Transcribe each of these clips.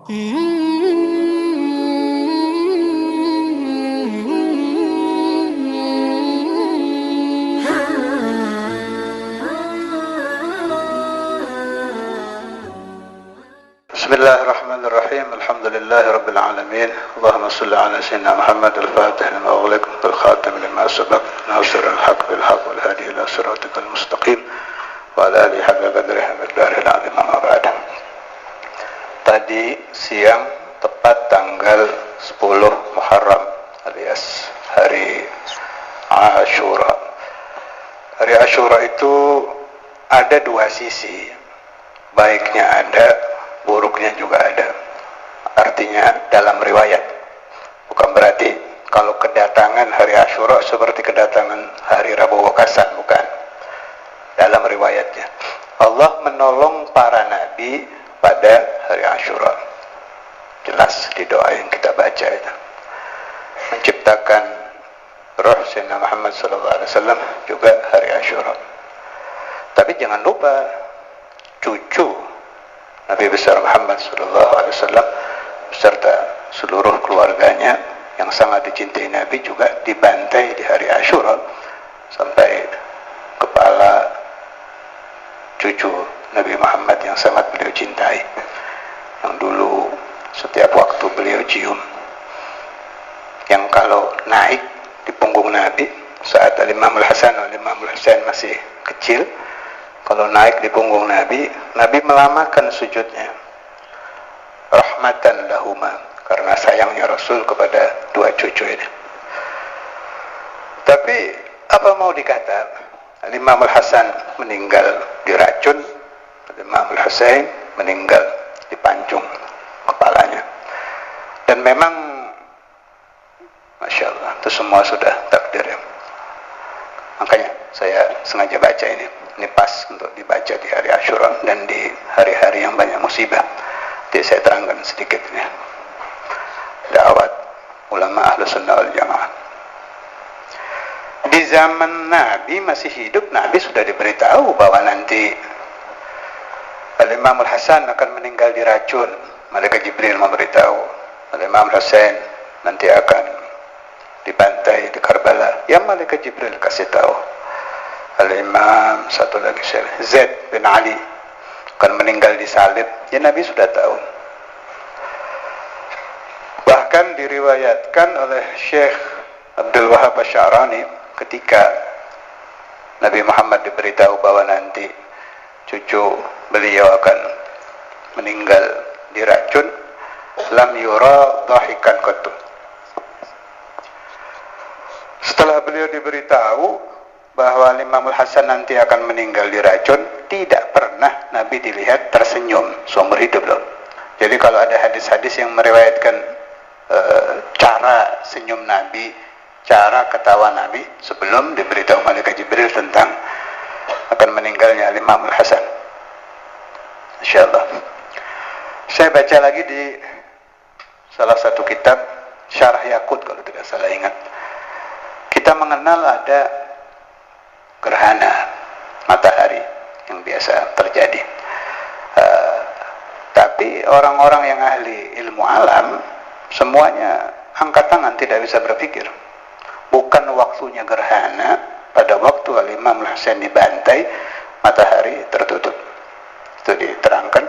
Bismillahirrahmanirrahim. Alhamdulillahirabbil alamin. Allahumma shalli ala sayyidina Muhammad al-Fatih lima ughliq wal khatam lima sabaq nasirul haqq bil haqq wal hadi ila siratikal mustaqim wa ala alihi haqqa qadrihi wa miqdarihil azim. Amma ba'd. Tadi siang tepat tanggal 10 Muharram alias hari Asyura. Hari Asyura itu ada dua sisi. Baiknya ada, buruknya juga ada. Artinya dalam riwayat. Bukan berarti kalau kedatangan hari Asyura seperti kedatangan hari Rabu Wakasan, bukan. Dalam riwayatnya Allah menolong para nabi pada hari Asyura. Jelas di doa yang kita baca itu. Menciptakan Roh Sayyidina Muhammad SAW juga hari Asyura. Tapi jangan lupa cucu Nabi besar Muhammad SAW beserta seluruh keluarganya yang sangat dicintai Nabi juga dibantai di hari Asyura sampai kepala cucu Nabi Muhammad yang sangat beliau cintai, yang dulu setiap waktu beliau cium, yang kalau naik di punggung Nabi saat Al-Imamul Hasan masih kecil, kalau naik di punggung Nabi, Nabi melamakan sujudnya rahmatan lahuma, karena sayangnya Rasul kepada dua cucu ini. Tapi apa mau dikata, Al-Imamul Hasan meninggal diracun, Al-Imamul Husain meninggal dipancung kepalanya. Dan memang Masya Allah, itu semua sudah takdir ya. Makanya saya sengaja baca ini pas untuk dibaca di hari Asyura dan di hari-hari yang banyak musibah. Jadi saya terangkan sedikit ya. Dakwah ulama Ahlus Sunnah wal Jamaah. Di zaman Nabi masih hidup, Nabi sudah diberitahu bahwa nanti Al-Imamul Hasan akan meninggal diracun. Malaikat Jibril memberitahu Al-Imam Husain nanti akan dibantai di Karbala. Yang Malaikat Jibril kasih tahu Al-Imam satu lagi Zaid bin Ali akan meninggal disalib. Ya Nabi sudah tahu. Bahkan diriwayatkan oleh Syekh Abdul Wahab Asy'arani ketika Nabi Muhammad diberitahu bahwa nanti cucu beliau akan meninggal diracun, lam yura dhahikan qattu. Setelah beliau diberitahu bahwa Imamul Hasan nanti akan meninggal diracun, tidak pernah Nabi dilihat tersenyum seumur hidup loh. Jadi kalau ada hadis-hadis yang meriwayatkan cara senyum Nabi, cara ketawa Nabi sebelum diberitahu Malaikat Jibril tentang akan meninggalnya Imamul Hasan. Insyaallah. Saya baca lagi di salah satu kitab Syarah Yaqut kalau tidak salah ingat. Kita mengenal ada gerhana matahari yang biasa terjadi. Tapi orang-orang yang ahli ilmu alam semuanya angkat tangan, tidak bisa berpikir. Bukan waktunya gerhana pada waktu Al-Imam Husain dibantai, matahari tertutup. Itu diterangkan.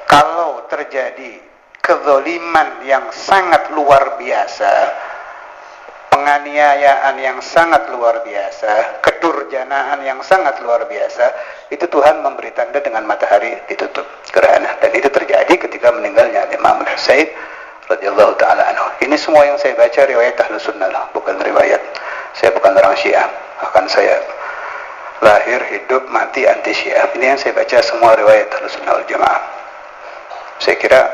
Kalau terjadi kezaliman yang sangat luar biasa, penganiayaan yang sangat luar biasa, kedurjanaan yang sangat luar biasa, itu Tuhan memberi tanda dengan matahari ditutup gerhana. Dan itu terjadi ketika meninggalnya Imam Husain radhiyallahu taala anhu. Ini semua yang saya baca riwayat Ahlus Sunnah lah, bukan riwayat. Saya bukan orang Syiah, bahkan saya lahir, hidup, mati anti Syiah. Ini yang saya baca semua riwayat Ahlus Sunnah wal Jamaah. Saya kira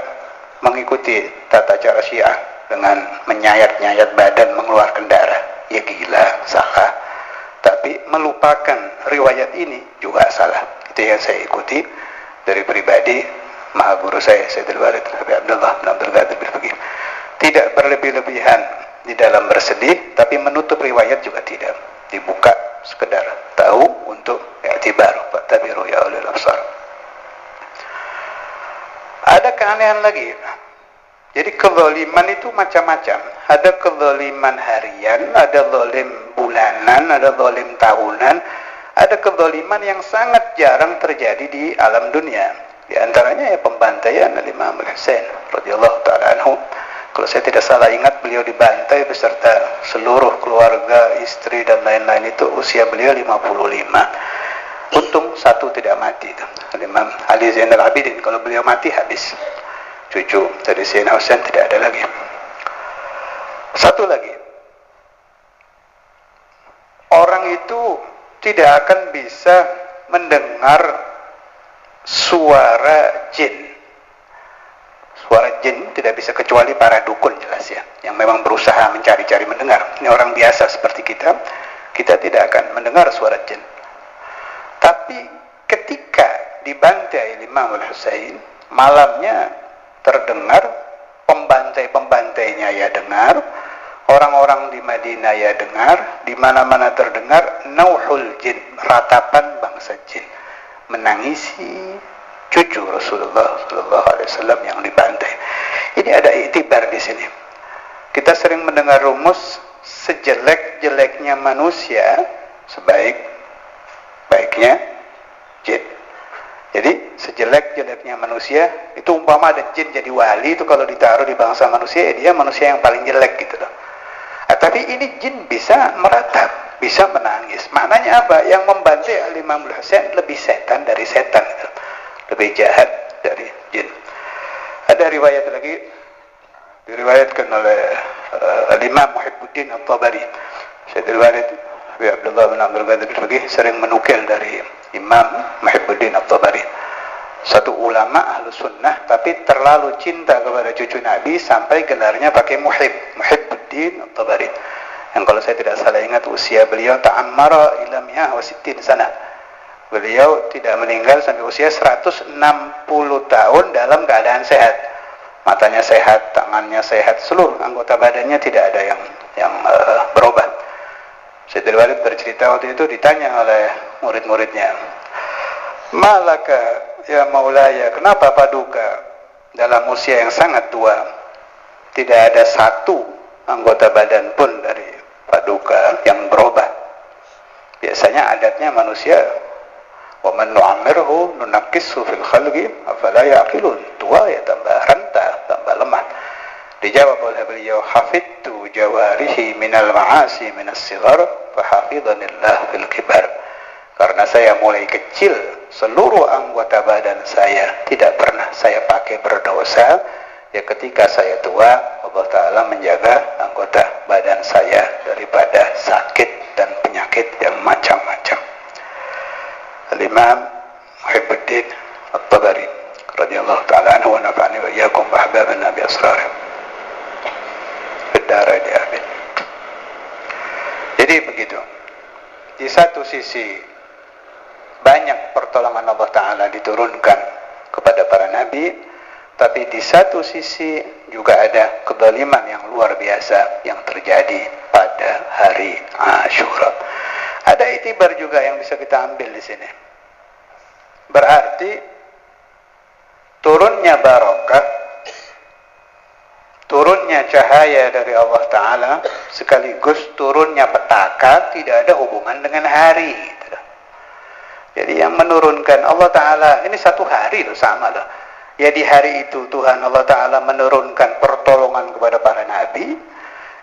mengikuti tata cara Syiah dengan menyayat-nyayat badan, mengeluarkan darah, ya gila, salah. Tapi melupakan riwayat ini juga salah. Itu yang saya ikuti dari pribadi maha guru saya, Sayyidul Walid Habib Abdullah bin Abdul Qadir Bilfaqih. Tidak berlebih-lebihan di dalam bersedih, tapi menutup riwayat juga tidak. Dibuka sekedar tahu untuk i'tibar, fa'tabiru ya ulil absar. Ada keanehan lagi. Jadi kezaliman itu macam-macam. Ada kezaliman harian, ada zalim bulanan, ada zalim tahunan, ada kezaliman yang sangat jarang terjadi di alam dunia. Di antaranya ya pembantaian Imam Al-Husain radhiyallahu taala anhu. Kalau saya tidak salah ingat, beliau dibantai beserta seluruh keluarga, istri dan lain-lain itu usia beliau 55. Untung satu tidak mati itu. Imam Ali Zainal Abidin, kalau beliau mati habis. Cucu dari Sayyidina Husain tidak ada lagi. Satu lagi, orang itu tidak akan bisa mendengar suara jin. Suara jin tidak bisa kecuali para dukun, jelas ya, yang memang berusaha mencari-cari mendengar. Ini orang biasa seperti kita tidak akan mendengar suara jin. Tapi ketika dibantai Imam Al-Husain, malamnya terdengar, pembantai-pembantainya ya dengar, orang-orang di Madinah ya dengar, di mana-mana terdengar nauhul jin, ratapan bangsa jin, menangisi cucu Rasulullah Sallallahu Alaihi Wasallam yang dibantai. Ini ada iktibar di sini. Kita sering mendengar rumus sejelek-jeleknya manusia, sebaik-baiknya jin. Jadi sejelek-jeleknya manusia itu umpama ada jin jadi wali, itu kalau ditaruh di bangsa manusia, dia manusia yang paling jelek gitu loh. Tapi ini jin bisa meratap, bisa menangis. Maknanya apa? Yang membantai Imam Al-Husain lebih setan dari setan gitu. Lebih jahat dari jin. Ada riwayat lagi, diriwayatkan oleh Imam Muhibbuddin At-Tabari. Syekh Al-Walid Habib Abdullah bin Abdul Qadir Al-Faqih sering menukil dari Imam Muhibbuddin At-Tabari, satu ulama ahlu sunnah tapi terlalu cinta kepada cucu Nabi sampai gelarnya pakai Muhibbuddin At-Tabari, yang kalau saya tidak salah ingat usia beliau ta'ammara ila 160 sana. Beliau tidak meninggal sampai usia 160 tahun dalam keadaan sehat. Matanya sehat, tangannya sehat, seluruh anggota badannya tidak ada yang berubah. Sayyidul Walid bercerita waktu itu ditanya oleh murid-muridnya, "Malaka ya Maulaya, kenapa Paduka dalam usia yang sangat tua tidak ada satu anggota badan pun dari Paduka yang berubah? Biasanya adatnya manusia, wa man nu'ammirhu nunakkishu fil khalqi afala yaqilun." Tua ya tambah renta, tambah lemah. Dijawab oleh beliau, "Hafidtu jawarihi minal ma'asi minas sighar fa hafidhanillah fil kibar." Karena saya mulai kecil, seluruh anggota badan saya tidak pernah saya pakai berdosa. Ya ketika saya tua, Allah Ta'ala menjaga anggota badan saya daripada sakit dan penyakit yang macam-macam. Al-Imam Muhibbuddin At-Tabari radhiyallahu ta'ala anhu wa nafa'ani wa iyyakum bi ahbabin nabi asrarih bidara di amin. Jadi begitu. Di satu sisi banyak pertolongan Allah Ta'ala diturunkan kepada para nabi, tapi di satu sisi juga ada kezaliman yang luar biasa yang terjadi pada hari Asyura. Ada iktibar juga yang bisa kita ambil di sini. Berarti turunnya barokah, turunnya cahaya dari Allah Ta'ala, sekaligus turunnya petaka tidak ada hubungan dengan hari. Jadi yang menurunkan Allah Ta'ala, ini satu hari loh, sama loh. Ya di hari itu Tuhan Allah Ta'ala menurunkan pertolongan kepada para nabi.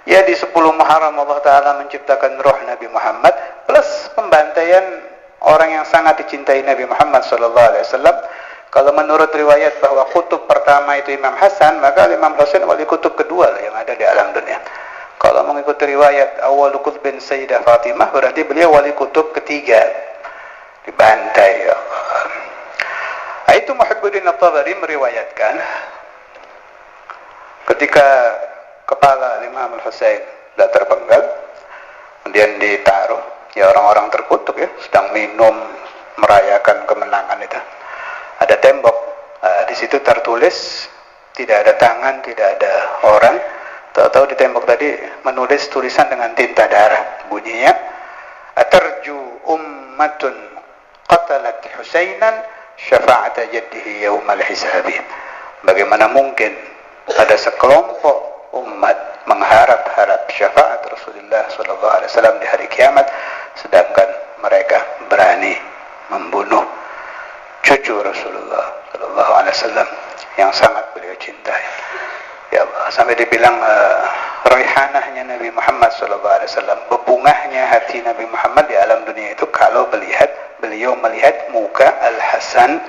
Ya di 10 Muharram Allah Ta'ala menciptakan roh Nabi Muhammad, plus pembantaian orang yang sangat dicintai Nabi Muhammad SAW. Kalau menurut riwayat bahwa kutub pertama itu Imam Hasan, maka Imam Husain wali kutub kedua yang ada di alam dunia. Kalau mengikuti riwayat awal kutubin Sayyidah Fatimah, berarti beliau wali kutub ketiga, dibantai. Itu Muhibbuddin At-Tabari meriwayatkan ketika kepala Imam Husain sudah terpenggal, kemudian ditaruh, ya orang-orang terkutuk ya, sedang minum merayakan kemenangan itu. Ada tembok, di situ tertulis, tidak ada tangan, tidak ada orang. Tahu-tahu di tembok tadi menulis tulisan dengan tinta darah. Bunyinya, "Atarju ummatun qatalat Husainan syafa'ata jaddihi yaumal hisabi." Bagaimana mungkin ada sekelompok umat mengharap-harap syafaat Rasulullah SAW di hari kiamat, sedangkan mereka berani membunuh cucu Rasulullah SAW yang sangat beliau cintai. Ya Allah, sampai dibilang raihanahnya Nabi Muhammad SAW, bebungahnya hati Nabi Muhammad di alam dunia itu kalau beliau melihat muka Al-Hasan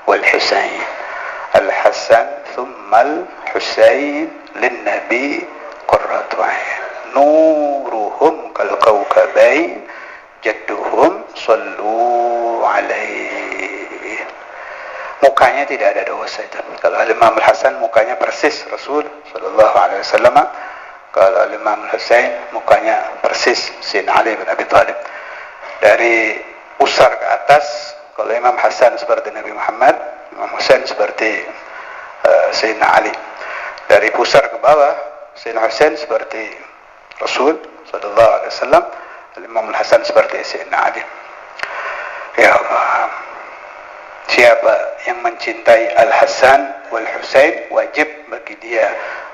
wal Husain. Al-Hasan thumma Al-Husain lin-Nabi qurratu ayn. Nuruhum kal kawkabain jadduhum sallu alaihi. Mukanya tidak ada dosa itu. Kalau Imam Al-Hasan mukanya persis Rasul sallallahu alaihi wasallam. Kalau Imam Al-Husain mukanya persis Sayyidina Ali bin Abi Thalib. Dari pusar ke atas, kalau Imam Hasan seperti Nabi Muhammad, Imam Husain seperti Sayyidina Ali. Dari pusar ke bawah, Sayyidina Husain seperti Rasul sallallahu alaihi wasallam, Imam Al-Hasan seperti Sayyidina Ali. Ya Allah, siapa yang mencintai Al-Hasan wal Husain, wajib bagi dia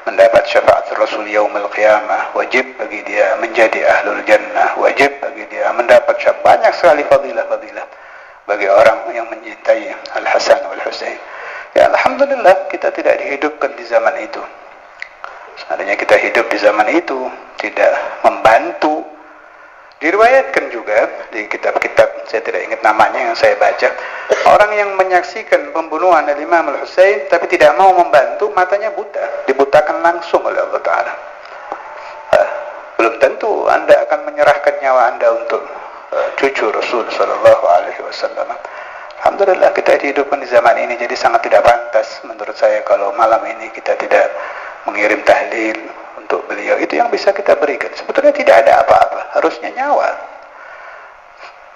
mendapat syafaat Rasul yaumil qiyamah, wajib bagi dia menjadi ahlul jannah, wajib bagi dia mendapat banyak sekali fadilah-fadilah bagi orang yang mencintai Al-Hasan wal Husain. Ya alhamdulillah, kita tidak dihidupkan di zaman itu. Seandainya kita hidup di zaman itu, tidak membantu. Diriwayatkan juga di kitab-kitab, saya tidak ingat namanya yang saya baca, orang yang menyaksikan pembunuhan Imam Al-Husain tapi tidak mau membantu, matanya buta, dibutakan langsung oleh Allah Ta'ala. Belum tentu Anda akan menyerahkan nyawa Anda untuk cucu Rasul Sallallahu Alaihi Wasallam. Alhamdulillah kita dihidupkan di zaman ini, jadi sangat tidak pantas menurut saya kalau malam ini kita tidak mengirim tahlil untuk beliau. Itu yang bisa kita berikan. Sebetulnya tidak ada apa-apa, harusnya nyawa.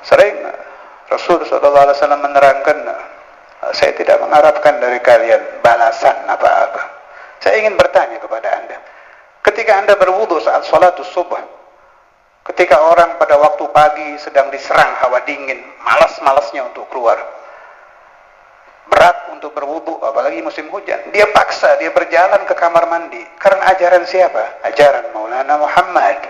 Sering Rasul SAW menerangkan, saya tidak mengharapkan dari kalian balasan apa-apa. Saya ingin bertanya kepada Anda, ketika Anda berwudu saat sholatus subuh, ketika orang pada waktu pagi sedang diserang hawa dingin, malas-malasnya untuk keluar, berat untuk berwudu, apalagi musim hujan, dia paksa, dia berjalan ke kamar mandi. Karena ajaran siapa? Ajaran Maulana Muhammad.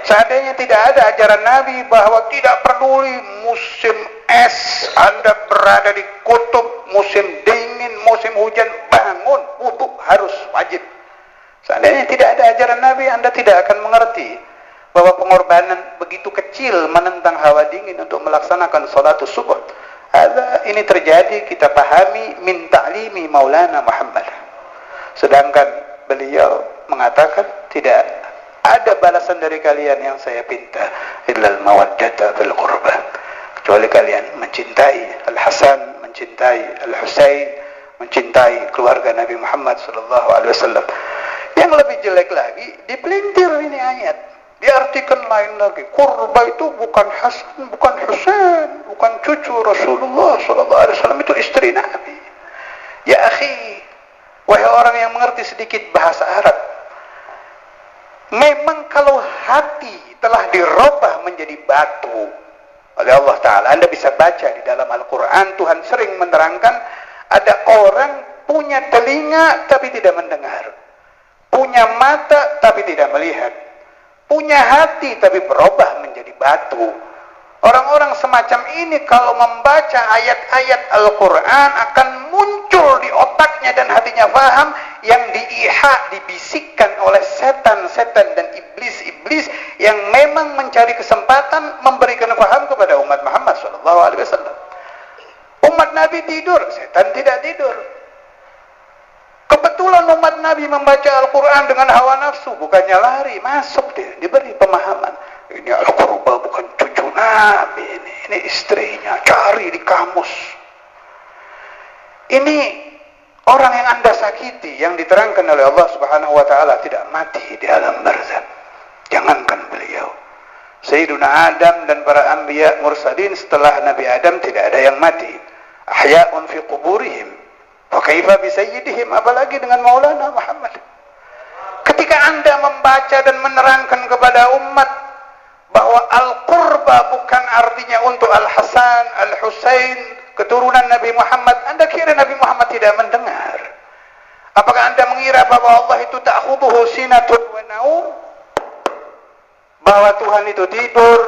Seandainya tidak ada ajaran Nabi bahwa tidak peduli musim es, Anda berada di kutub, musim dingin, musim hujan, bangun, wudu harus wajib. Seandainya tidak ada ajaran Nabi, Anda tidak akan mengerti bahwa pengorbanan begitu kecil menentang hawa dingin untuk melaksanakan sholatus subuh. Ini terjadi, kita pahami min ta'limi Maulana Muhammad. Sedangkan beliau mengatakan tidak ada balasan dari kalian yang saya pinta illal mawaddata fil qurba, kecuali kalian mencintai Al-Hasan, mencintai Al-Husain, mencintai keluarga Nabi Muhammad sallallahu alaihi wasallam. Yang lebih jelek lagi, dipelintir ini ayat, diartikan lain lagi. Kurba itu bukan Hasan, bukan Husain, bukan cucu Rasulullah SAW, itu istri Nabi. Ya akhi, wahai orang yang mengerti sedikit bahasa Arab, memang kalau hati telah dirubah menjadi batu oleh Allah Ta'ala, Anda bisa baca di dalam Al-Quran, Tuhan sering menerangkan ada orang punya telinga tapi tidak mendengar, punya mata tapi tidak melihat, punya hati tapi berubah menjadi batu. Orang-orang semacam ini kalau membaca ayat-ayat Al-Quran akan muncul di otaknya dan hatinya paham yang dibisikkan oleh setan-setan dan iblis-iblis yang memang mencari kesempatan memberikan paham kepada umat Muhammad SAW. Umat Nabi tidur, setan tidak tidur. Kebetulan umat Nabi membaca Al-Quran dengan hawa nafsu, bukannya lari, masuk dia, diberi pemahaman. Ini Al-Qurba bukan cucu Nabi, ini istrinya, cari di kamus. Ini orang yang Anda sakiti, yang diterangkan oleh Allah Subhanahu wa Ta'ala tidak mati di alam barzakh. Jangankan beliau, Sayyiduna Adam dan para anbiya mursalin setelah Nabi Adam tidak ada yang mati. Ahya'un fi quburihim. Wa kaifa bi sayyidihim, apalagi dengan Maulana Muhammad. Ketika Anda membaca dan menerangkan kepada umat bahwa Al-Qurba bukan artinya untuk Al-Hasan, Al-Husain, keturunan Nabi Muhammad, Anda kira Nabi Muhammad tidak mendengar? Apakah Anda mengira bahwa Allah itu ta'khudhuhu sinatun wa naum? Bahwa Tuhan itu tidur,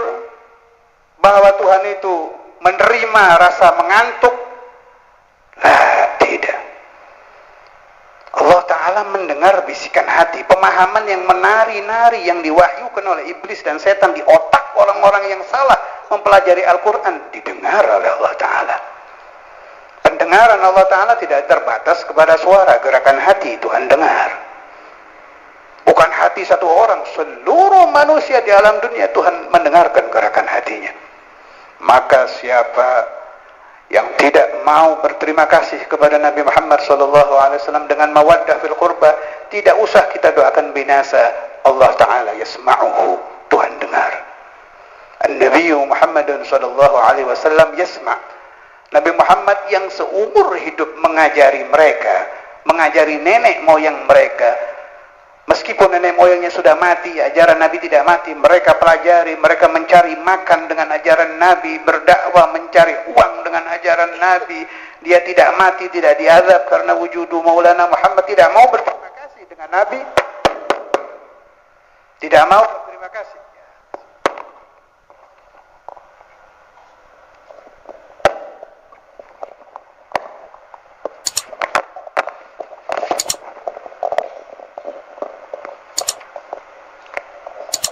bahwa Tuhan itu menerima rasa mengantuk? Lah, tidak. Allah Ta'ala mendengar bisikan hati, pemahaman yang menari-nari yang diwahyukan oleh iblis dan setan di otak orang-orang yang salah mempelajari Al-Quran, didengar oleh Allah Ta'ala. Pendengaran Allah Ta'ala tidak terbatas kepada suara, gerakan hati Tuhan dengar. Bukan hati satu orang, seluruh manusia di alam dunia Tuhan mendengarkan gerakan hatinya. Maka siapa yang tidak mau berterima kasih kepada Nabi Muhammad SAW dengan mawaddah fil qurba, tidak usah kita doakan binasa. Allah Ta'ala yasma'uhu, Tuhan dengar. An-Nabi Muhammadun SAW yasma'. Nabi Muhammad yang seumur hidup mengajari mereka, mengajari nenek moyang mereka, meskipun nenek moyangnya sudah mati, ajaran Nabi tidak mati, mereka pelajari, mereka mencari makan dengan ajaran Nabi, berdakwah mencari uang dengan ajaran Nabi. Dia tidak mati, tidak diazab karena wujudu Maulana Muhammad. Tidak mau berterima kasih dengan Nabi, tidak mau berterima kasih.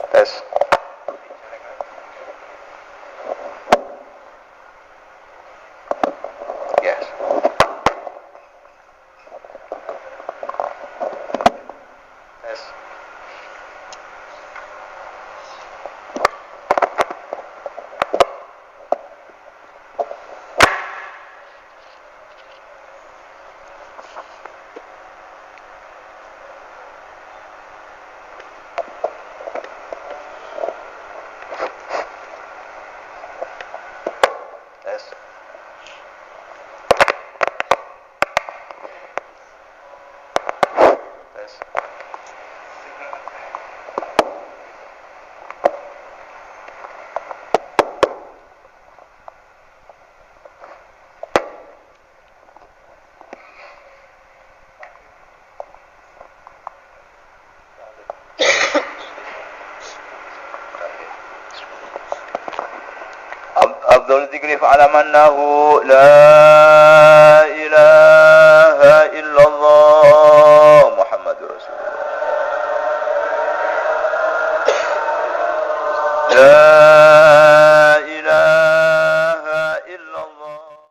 Tes. Yes. Tes. أفضل الذكر فاعلم أنه لا